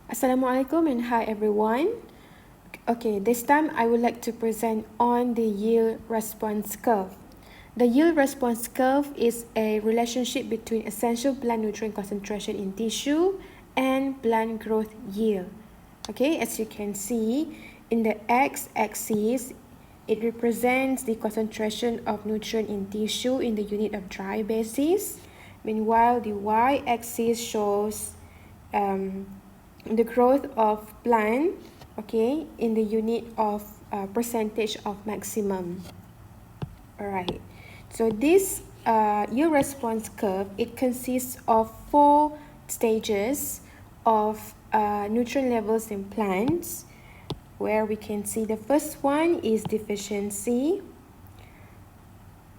Assalamualaikum and hi everyone. Okay, this time I would like to present on the yield response curve. The yield response curve is a relationship between essential plant nutrient concentration in tissue and plant growth yield. Okay, as you can see, in the x-axis, it represents the concentration of nutrient in tissue in the unit of dry basis. Meanwhile, the y-axis shows the growth of plant, okay, in the unit of percentage of maximum. Alright, so this yield response curve, it consists of 4 stages of nutrient levels in plants, where we can see the first one is deficiency,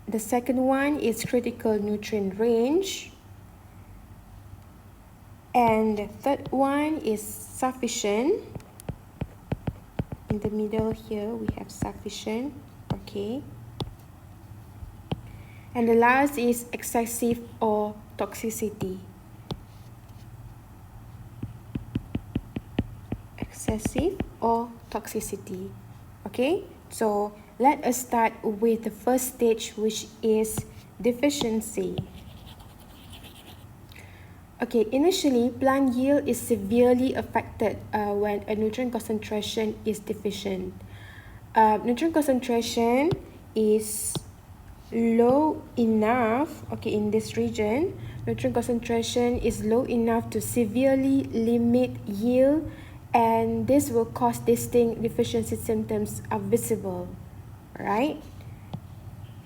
the second one is critical nutrient range, and the third one is sufficient. In the middle here we have sufficient, okay. And the last is excessive or toxicity. Excessive or toxicity. Okay, so let us start with the first stage, which is deficiency. Okay, initially, plant yield is severely affected when a nutrient concentration is deficient. Nutrient concentration is low enough, okay, in this region, nutrient concentration is low enough to severely limit yield, and this will cause distinct deficiency symptoms are visible, right?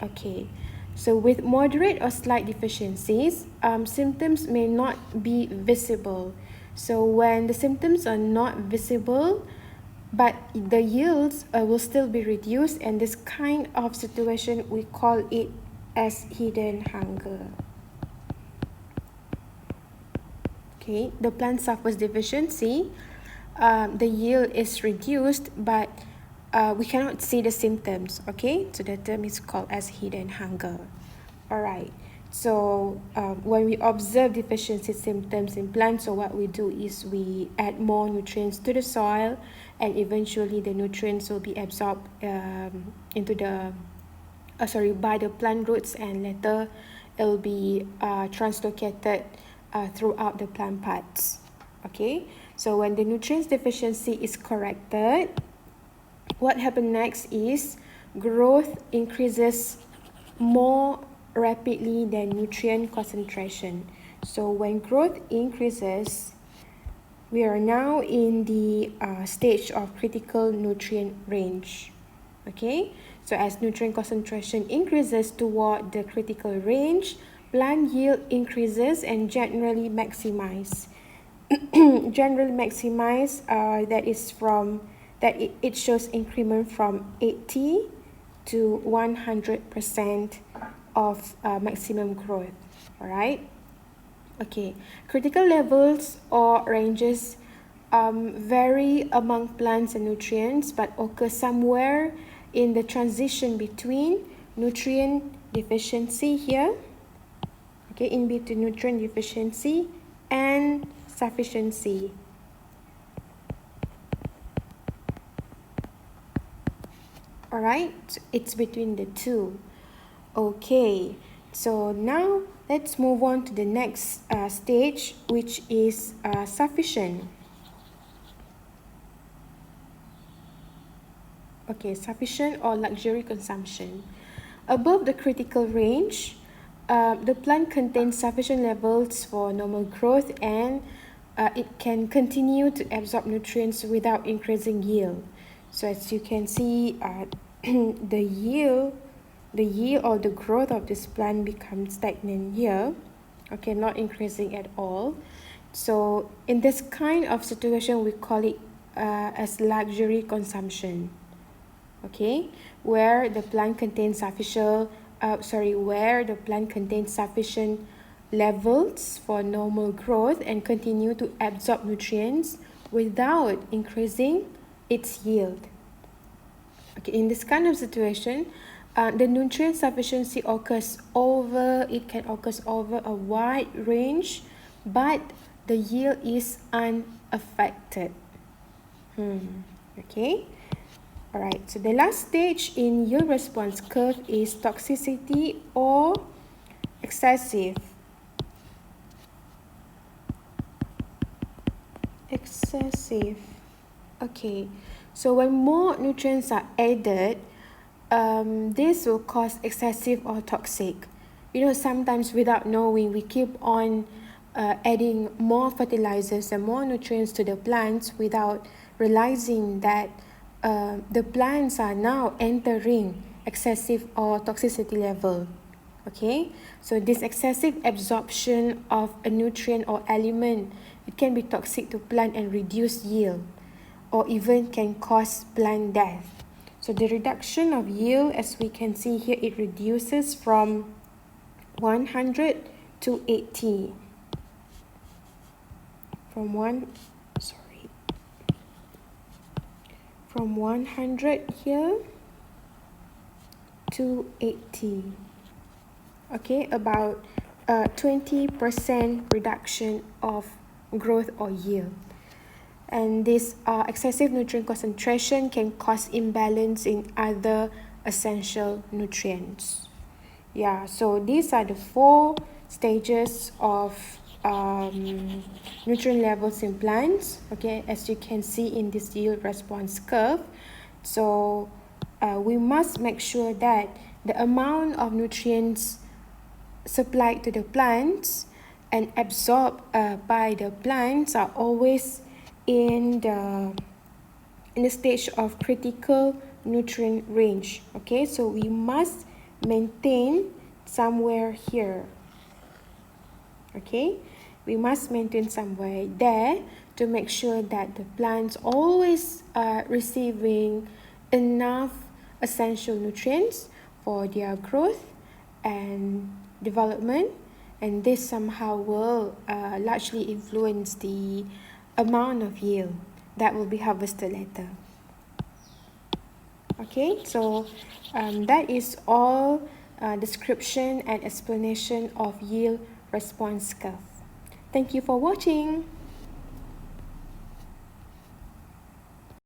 Okay. So with moderate or slight deficiencies, symptoms may not be visible. So when the symptoms are not visible, but the yields will still be reduced, and this kind of situation, we call it as hidden hunger. Okay, the plant suffers deficiency, the yield is reduced, but we cannot see the symptoms, okay? So the term is called as hidden hunger. Alright, so when we observe deficiency symptoms in plants, so what we do is we add more nutrients to the soil, and eventually the nutrients will be absorbed into the by the plant roots, and later it will be translocated throughout the plant parts. Okay, so when the nutrients deficiency is corrected, what happens next is growth increases more rapidly than nutrient concentration. So when growth increases, we are now in the stage of critical nutrient range. Okay, so as nutrient concentration increases toward the critical range, plant yield increases and generally maximize. Generally maximize, that is from that it shows increment from 80 to 100% of maximum growth. All right. Okay, critical levels or ranges vary among plants and nutrients, but occur somewhere in the transition between nutrient deficiency here, okay, in between nutrient deficiency and sufficiency. Alright, it's between the two. Okay, so now let's move on to the next stage, which is sufficient. Okay, sufficient or luxury consumption. Above the critical range, the plant contains sufficient levels for normal growth, and it can continue to absorb nutrients without increasing yield. So as you can see, the yield or the growth of this plant becomes stagnant here, okay, not increasing at all. So in this kind of situation, we call it as luxury consumption, okay, where the plant contains sufficient levels for normal growth and continue to absorb nutrients without increasing its yield. Okay, in this kind of situation, the nutrient sufficiency can occur over a wide range, but the yield is unaffected. Okay. Alright, so the last stage in yield response curve is toxicity or excessive. Excessive. Okay, so when more nutrients are added, this will cause excessive or toxic. You know, sometimes without knowing, we keep on adding more fertilizers and more nutrients to the plants without realizing that the plants are now entering excessive or toxicity level. Okay, so this excessive absorption of a nutrient or element, it can be toxic to plant and reduce yield, or even can cause plant death. So the reduction of yield, as we can see here, it reduces from 100 to 80. From 100 here to 80. Okay, about 20% reduction of growth or yield. And this excessive nutrient concentration can cause imbalance in other essential nutrients. Yeah, so these are the 4 stages of nutrient levels in plants, okay, as you can see in this yield response curve. So we must make sure that the amount of nutrients supplied to the plants and absorbed by the plants are always in the stage of critical nutrient range. Okay, so we must maintain somewhere here. Okay, we must maintain somewhere there to make sure that the plants always are receiving enough essential nutrients for their growth and development, and this somehow will largely influence the amount of yield that will be harvested later. Okay, so that is all description and explanation of yield response curve. Thank you for watching.